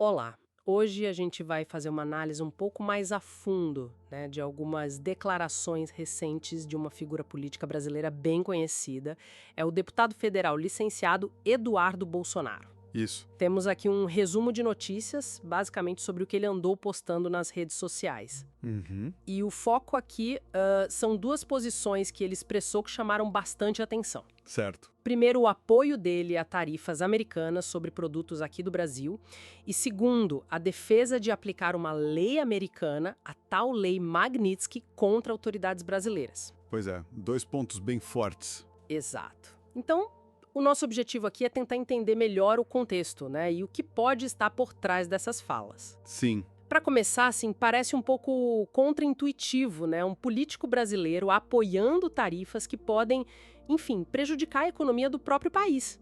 Olá! Hoje a gente vai fazer uma análise um pouco mais a fundo, né, de algumas declarações recentes de uma figura política brasileira bem conhecida. É o deputado federal licenciado Eduardo Bolsonaro. Isso. Temos aqui um resumo de notícias, basicamente sobre o que ele andou postando nas redes sociais. Uhum. E o foco aqui são duas posições que ele expressou que chamaram bastante atenção. Certo. Primeiro, o apoio dele a tarifas americanas sobre produtos aqui do Brasil. E segundo, a defesa de aplicar uma lei americana, a tal lei Magnitsky, contra autoridades brasileiras. Pois é, dois pontos bem fortes. Exato. Então, o nosso objetivo aqui é tentar entender melhor o contexto, né? E o que pode estar por trás dessas falas. Sim. Para começar, assim, parece um pouco contraintuitivo, né? Um político brasileiro apoiando tarifas que podem, enfim, prejudicar a economia do próprio país.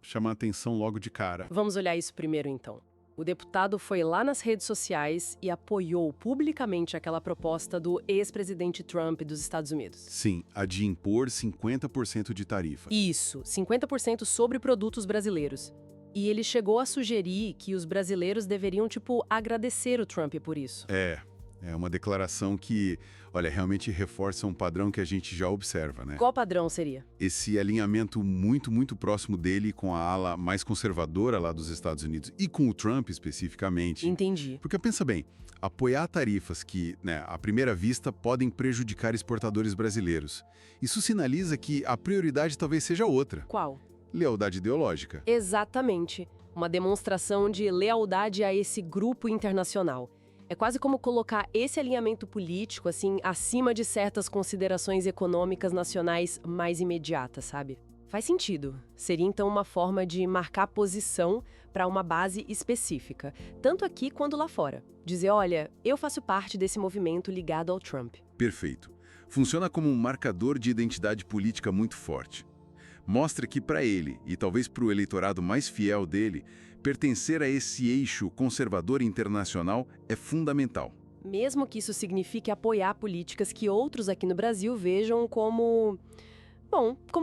Chama a atenção logo de cara. Vamos olhar isso primeiro, então. O deputado foi lá nas redes sociais e apoiou publicamente aquela proposta do ex-presidente Trump dos Estados Unidos. Sim, a de impor 50% de tarifa. Isso, 50% sobre produtos brasileiros. E ele chegou a sugerir que os brasileiros deveriam, agradecer o Trump por isso. É uma declaração que, olha, realmente reforça um padrão que a gente já observa, né? Qual padrão seria? Esse alinhamento muito próximo dele com a ala mais conservadora lá dos Estados Unidos e com o Trump especificamente. Entendi. Porque pensa bem, apoiar tarifas que, à primeira vista, podem prejudicar exportadores brasileiros. Isso sinaliza que a prioridade talvez seja outra. Qual? Lealdade ideológica. Exatamente. Uma demonstração de lealdade a esse grupo internacional. É quase como colocar esse alinhamento político, assim, acima de certas considerações econômicas nacionais mais imediatas, sabe? Faz sentido. Seria, então, uma forma de marcar posição para uma base específica, tanto aqui quanto lá fora. Dizer, olha, eu faço parte desse movimento ligado ao Trump. Perfeito. Funciona como um marcador de identidade política muito forte. Mostra que para ele, e talvez para o eleitorado mais fiel dele, pertencer a esse eixo conservador internacional é fundamental. Mesmo que isso signifique apoiar políticas que outros aqui no Brasil vejam como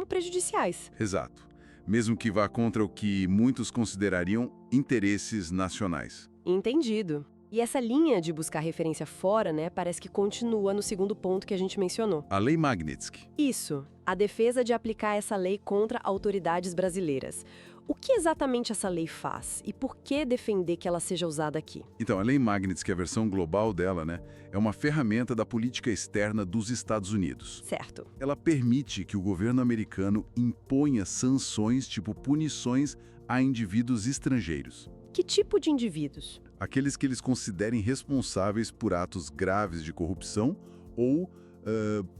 prejudiciais. Exato. Mesmo que vá contra o que muitos considerariam interesses nacionais. Entendido. E essa linha de buscar referência fora, né, parece que continua no segundo ponto que a gente mencionou. A Lei Magnitsky. Isso, a defesa de aplicar essa lei contra autoridades brasileiras. O que exatamente essa lei faz e por que defender que ela seja usada aqui? Então, a Lei Magnitsky, a versão global dela, é uma ferramenta da política externa dos Estados Unidos. Certo. Ela permite que o governo americano imponha sanções, tipo punições, a indivíduos estrangeiros. Que tipo de indivíduos? Aqueles que eles considerem responsáveis por atos graves de corrupção ou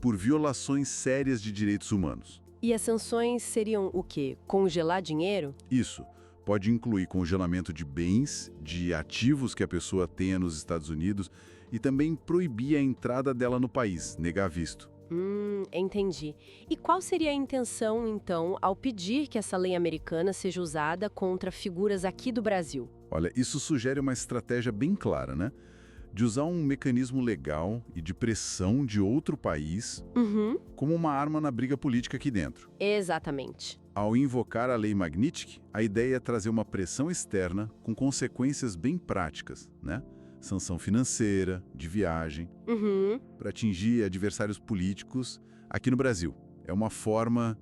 por violações sérias de direitos humanos. E as sanções seriam o quê? Congelar dinheiro? Isso. Pode incluir congelamento de bens, de ativos que a pessoa tenha nos Estados Unidos e também proibir a entrada dela no país, negar visto. Entendi. E qual seria a intenção, então, ao pedir que essa lei americana seja usada contra figuras aqui do Brasil? Olha, isso sugere uma estratégia bem clara, de usar um mecanismo legal e de pressão de outro país como uma arma na briga política aqui dentro. Exatamente. Ao invocar a Lei Magnitsky, a ideia é trazer uma pressão externa com consequências bem práticas, Sanção financeira, de viagem, para atingir adversários políticos aqui no Brasil. É uma forma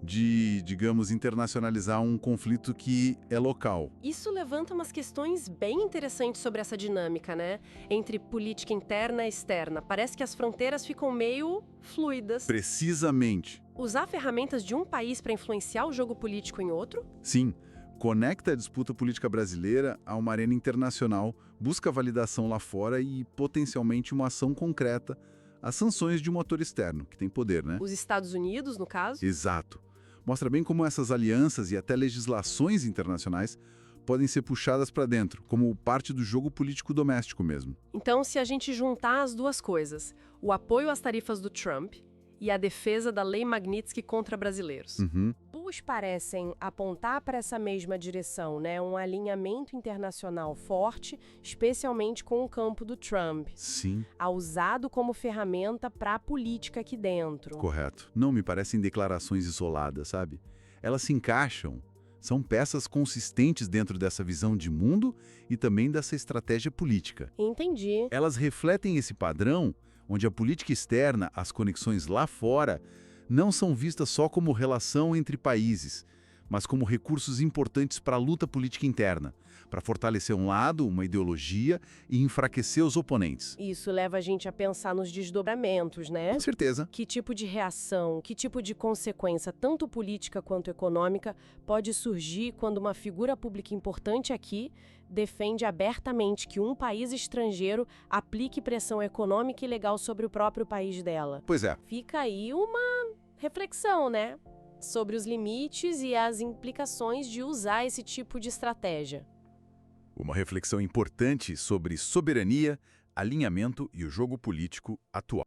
de, digamos, internacionalizar um conflito que é local. Isso levanta umas questões bem interessantes sobre essa dinâmica, entre política interna e externa. Parece que as fronteiras ficam meio fluidas. Precisamente. Usar ferramentas de um país para influenciar o jogo político em outro? Sim. Conecta a disputa política brasileira a uma arena internacional, busca validação lá fora e, potencialmente, uma ação concreta às sanções de um ator externo, que tem poder, Os Estados Unidos, no caso? Exato. Mostra bem como essas alianças e até legislações internacionais podem ser puxadas para dentro, como parte do jogo político doméstico mesmo. Então, se a gente juntar as duas coisas, o apoio às tarifas do Trump e a defesa da Lei Magnitsky contra brasileiros. Ambos parecem apontar para essa mesma direção, um alinhamento internacional forte, especialmente com o campo do Trump. Sim. Usado como ferramenta para a política aqui dentro. Correto. Não me parecem declarações isoladas, sabe? Elas se encaixam São peças consistentes dentro dessa visão de mundo e também dessa estratégia política. Entendi. Elas refletem esse padrão onde a política externa, as conexões lá fora, não são vistas só como relação entre países, mas como recursos importantes para a luta política interna, para fortalecer um lado, uma ideologia e enfraquecer os oponentes. Isso leva a gente a pensar nos desdobramentos, né? Com certeza. Que tipo de reação, que tipo de consequência, tanto política quanto econômica, pode surgir quando uma figura pública importante aqui defende abertamente que um país estrangeiro aplique pressão econômica e legal sobre o próprio país dela? Pois é. Fica aí uma reflexão, né? Sobre os limites e as implicações de usar esse tipo de estratégia. Uma reflexão importante sobre soberania, alinhamento e o jogo político atual.